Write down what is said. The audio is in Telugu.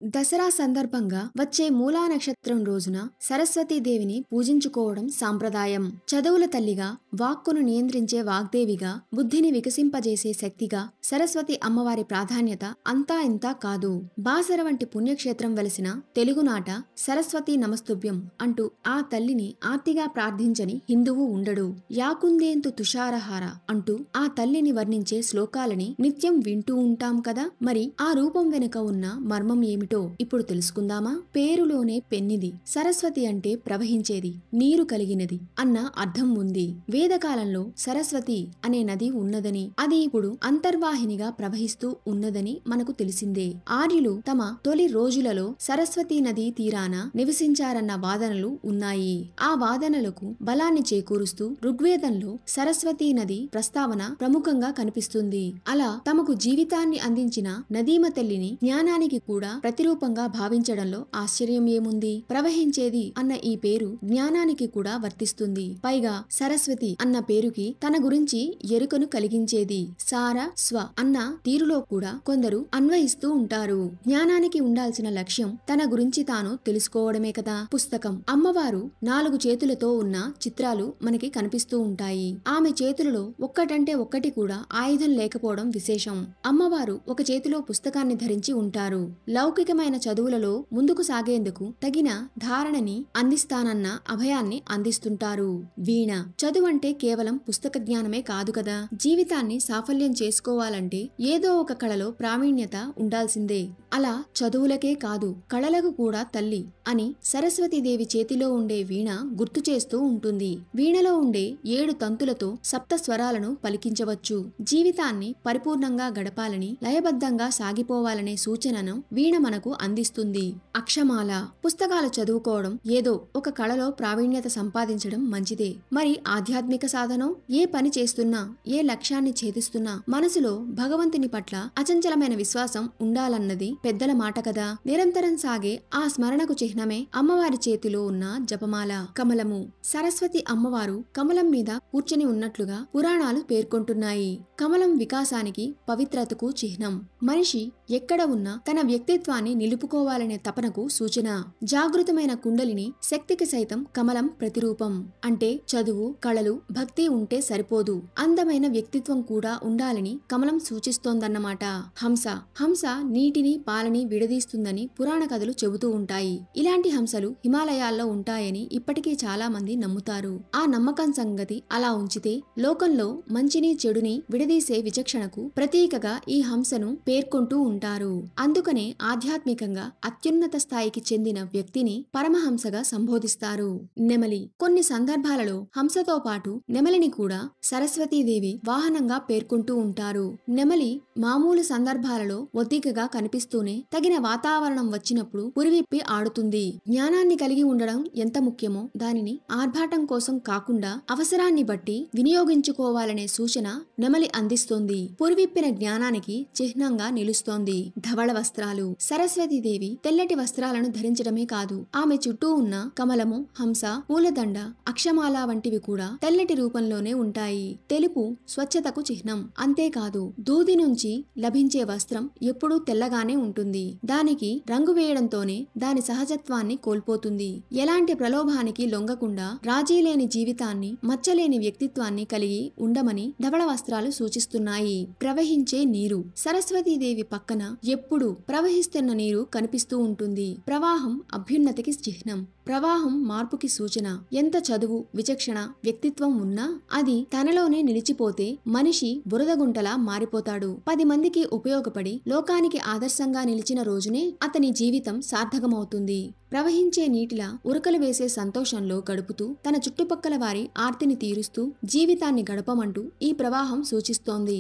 దసరా సందర్భంగా వచ్చే మూలా నక్షత్రం రోజున సరస్వతీదేవిని పూజించుకోవడం సాంప్రదాయం. చదువుల తల్లిగా, వాక్కును నియంత్రించే వాగ్దేవిగా, బుద్ధిని వికసింపజేసే శక్తిగా సరస్వతి అమ్మవారి ప్రాధాన్యత అంతా ఇంతా కాదు. బాసర వంటి పుణ్యక్షేత్రం వెలసిన తెలుగునాట సరస్వతీ నమస్తుభ్యం అంటూ ఆ తల్లిని ఆర్తిగా ప్రార్థించని హిందువు ఉండడు. యాకుందేంతు తుషారహార అంటూ ఆ తల్లిని వర్ణించే శ్లోకాలని నిత్యం వింటూ ఉంటాం కదా. మరి ఆ రూపం వెనుక ఉన్న మర్మం ఏమిటో ఇప్పుడు తెలుసుకుందామా? పేరులోనే పెన్నిది. సరస్వతి అంటే ప్రవహించేది, నీరు కలిగినది అన్న అర్థం ఉంది. వేదకాలంలో సరస్వతి అనే నది ఉన్నదని, అది ఇప్పుడు అంతర్వాహినిగా ప్రవహిస్తూ ఉన్నదని మనకు తెలిసిందే. ఆర్యులు తమ తొలి రోజులలో సరస్వతీ నదీ తీరాన నివసించారన్న వాదనలు ఉన్నాయి. ఆ వాదనలకు బలాన్ని చేకూరుస్తూ ఋగ్వేదంలో సరస్వతీ నది ప్రస్తావన ప్రముఖంగా కనిపిస్తుంది. అలా తమకు జీవితాన్ని అందించిన నదీమ తల్లిని జ్ఞానానికి కూడా ప్రతిరూపంగా భావించడంలో ఆశ్చర్యం ఏముంది? ప్రవహించేది అన్న ఈ పేరు జ్ఞానానికి కూడా వర్తిస్తుంది. పైగా సరస్వతి అన్న పేరుకి తన గురించి ఎరుకను కలిగించేది. సార స్వ అన్న తీరులో కూడా కొందరు అన్వయిస్తూ ఉంటారు. జ్ఞానానికి ఉండాల్సిన లక్ష్యం తన గురించి తాను తెలుసుకోవడమే కదా. పుస్తకం. అమ్మవారు 4 చేతులతో ఉన్న చిత్రాలు మనకి కనిపిస్తూ ఉంటాయి. ఆమె చేతులలో ఒక్కటంటే ఒక్కటి కూడా ఆయుధం లేకపోవడం విశేషం. అమ్మవారు ఒక చేతిలో పుస్తకాన్ని ధరించి ఉంటారు. లౌకికమైన చదువులలో ముందుకు సాగేందుకు తగిన ధారణని అందిస్తానన్న అభయాన్ని అందిస్తుంటారు. వీణ. చదువంటే కేవలం పుస్తక జ్ఞానమే కాదు కదా. జీవితాన్ని సాఫల్యం చేసుకోవాలంటే ఏదో ఒక కళలో ప్రావీణ్యత ఉండాల్సిందే. అలా చదువులకే కాదు, కళలకు కూడా తల్లి అని సరస్వతీదేవి చేతిలో ఉండే వీణ గుర్తు చేస్తూ ఉంటుంది. వీణలో ఉండే 7 తంతులతో సప్త స్వరాలను పలికించవచ్చు. జీవితాన్ని పరిపూర్ణంగా గడపాలని, లయబద్ధంగా సాగిపోవాలనే సూచనను వీణ మనకు అందిస్తుంది. అక్షమాల. పుస్తకాలు చదువుకోవడం ఏదో ఒక కళలో ప్రావీణ్యత సంపాదించడం మంచిదే. మరి ఆధ్యాత్మిక సాధనం? ఏ పని చేస్తున్నా, ఏ లక్ష్యాన్ని ఛేదిస్తున్నా మనసులో భగవంతుని పట్ల అచంచలమైన విశ్వాసం ఉండాలన్నది పెద్దల మాట కదా. నిరంతరం సాగే ఆ స్మరణకు చిహ్నమే అమ్మవారి చేతిలో ఉన్న జపమాల. కమలము. సరస్వతి అమ్మవారు కమలం మీద కూర్చొని ఉన్నట్లుగా పురాణాలు పేర్కొంటున్నాయి. కమలం వికాసానికి, పవిత్రతకు చిహ్నం. మనిషి ఎక్కడ ఉన్నా తన వ్యక్తిత్వాన్ని నిలుపుకోవాలనే తపనకు సూచన. జాగృతమైన కుండలిని శక్తికి సైతం కమలం ప్రతిరూపం. అంటే చదువు, కళలు, భక్తి ఉంటే సరిపోదు, అందమైన వ్యక్తిత్వం కూడా ఉండాలని కమలం సూచిస్తోందన్నమాట. హంస. హంస నీటిని, పాలని విడదీస్తుందని పురాణ కథలు చెబుతూ ఉంటాయి. ఇలాంటి హంసలు హిమాలయాల్లో ఉంటాయని ఇప్పటికీ చాలా మంది నమ్ముతారు. ఆ నమ్మకం సంగతి అలా ఉంచితే, లోకంలో మంచిని చెడుని విడదీసే విచక్షణకు ప్రతీకగా ఈ హంసను పేర్కొంటూ ఉంటారు. అందుకనే ఆధ్యాత్మికంగా అత్యున్నత స్థాయికి చెందిన వ్యక్తిని పరమహంసగా సంబోధిస్తారు. నెమలి. కొన్ని సందర్భాలలో హంసతో పాటు నెమలిని కూడా సరస్వతీదేవి వాహనంగా పేర్కొంటూ ఉంటారు. నెమలి మామూలు సందర్భాలలో ఒద్దికగా కనిపిస్తూనే తగిన వాతావరణం వచ్చినప్పుడు పురివిప్పి ఆడుతుంది. జ్ఞానాన్ని కలిగి ఉండడం ఎంత ముఖ్యమో దానిని ఆర్భాటం కోసం కాకుండా అవసరాన్ని బట్టి వినియోగించుకోవాలనే సూచన నెమలి అందిస్తోంది. పురివిప్పిన జ్ఞానానికి చిహ్నంగా నిలుస్తోంది. ధవళ వస్త్రాలు. సరస్వతీదేవి తెల్లటి వస్త్రాలను ధరించడమే కాదు, ఆమె చుట్టూ ఉన్న కమలము, హంస, పూలదండ, అక్షమాల వంటివి కూడా తెల్లటి రూపంలోనే ఉంటాయి. తెలుపు స్వచ్ఛతకు చిహ్నం. అంతేకాదు, దూది నుంచి లభించే వస్త్రం ఎప్పుడూ తెల్లగానే ఉంటుంది. దానికి రంగు వేయడంతోనే దాని సహజత్వాన్ని కోల్పోతుంది. ఎలాంటి ప్రలోభానికి లొంగకుండా రాజీలేని జీవితాన్ని, మచ్చలేని వ్యక్తిత్వాన్ని కలిగి ఉండమని ధవళ వస్త్రాలు సూచిస్తున్నాయి. ప్రవహించే నీరు. సరస్వతీదేవి పక్కన ఎప్పుడు ప్రవహిస్తున్న నీరు కనిపిస్తూ ఉంటుంది. ప్రవాహం అభ్యున్నతికి చిహ్నం. ప్రవాహం మార్పుకి సూచన. ఎంత చదువు, విచక్షణ, వ్యక్తిత్వం ఉన్నా అది తనలోనే నిలిచిపోతే మనిషి బురదగుంటలా మారిపోతాడు. 10 మందికి ఉపయోగపడి లోకానికి ఆదర్శంగా నిలిచిన రోజునే అతని జీవితం సార్థకమవుతుంది. ప్రవహించే నీటిలా ఉరకలు వేసే సంతోషంలో గడుపుతూ తన చుట్టుపక్కల వారి ఆర్తిని తీరుస్తూ జీవితాన్ని గడపమంటూ ఈ ప్రవాహం సూచిస్తోంది.